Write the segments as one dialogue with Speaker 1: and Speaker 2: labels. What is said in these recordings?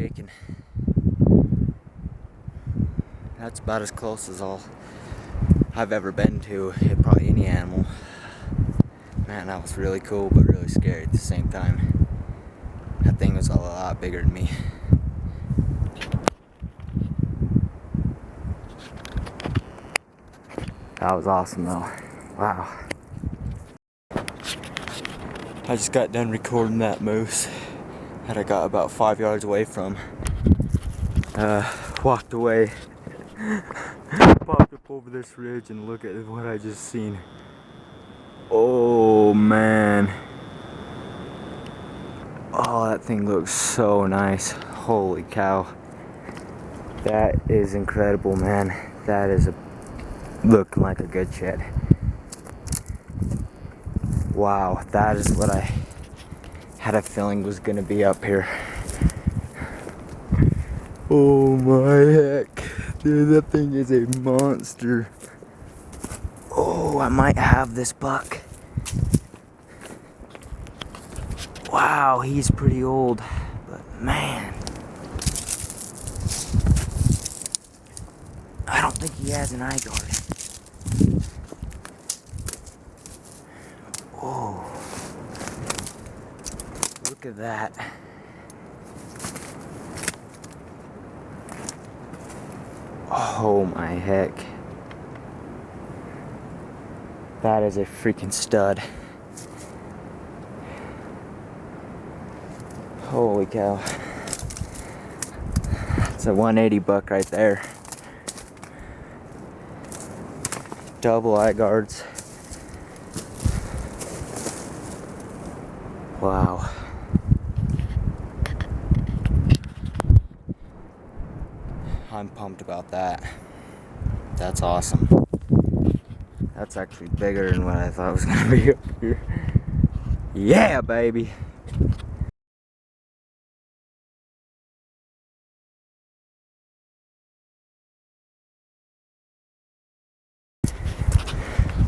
Speaker 1: shaking. That's about as close as I've ever been to probably any animal. Man, that was really cool, but really scary at the same time. That thing was a lot bigger than me. That was awesome though. Wow. I just got done recording that moose that I got about 5 yards away from. Walked away, popped up over this ridge, and look at what I just seen. Oh man. Oh, that thing looks so nice. Holy cow. That is incredible, man. That is looking like a good shed. Wow, that is what I had a feeling was gonna be up here. Oh my heck. Dude, that thing is a monster. Oh, I might have this buck. Wow, he's pretty old, but man. I don't think he has an eye guard. Oh, look at that. Oh my heck. That is a freaking stud. Holy cow. It's a 180 buck right there. Double eye guards. Wow. I'm pumped about that. That's awesome. That's actually bigger than what I thought it was gonna be up here. Yeah, baby.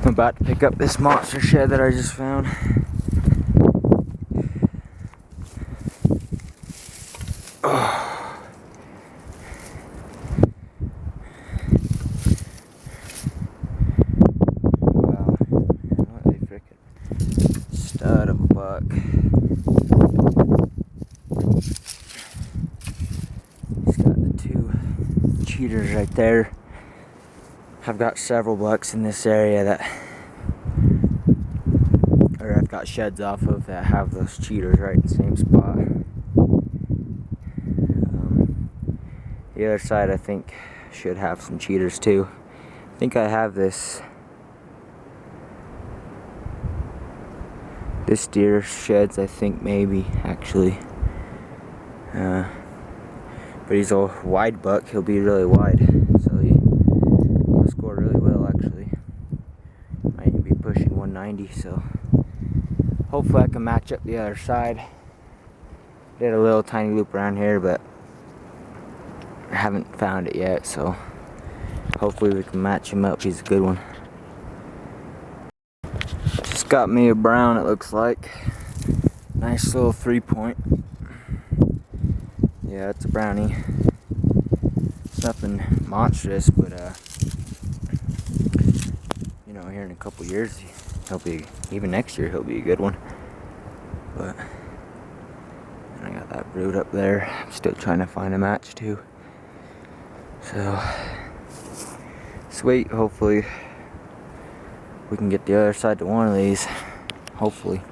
Speaker 1: I'm about to pick up this monster shed that I just found. Oh. Wow, what a frickin' stud of a buck. He's got the two cheaters right there. I've got several bucks in this area or I've got sheds off of that have those cheaters right in the same spot. The other side I think should have some cheaters too. I think I have this deer sheds, I think maybe actually. But he's a wide buck, he'll be really wide, so he'll score really well actually. Might even be pushing 190, so hopefully I can match up the other side. Did a little tiny loop around here, but I haven't found it yet, so hopefully we can match him up. He's a good one. Just got me a brown, it looks like. Nice little 3-point. Yeah, it's a brownie. It's nothing monstrous, but you know, here in a couple years, he'll be, even next year, he'll be a good one. But and I got that brood up there. I'm still trying to find a match too. So sweet. Hopefully we can get the other side to one of these. Hopefully.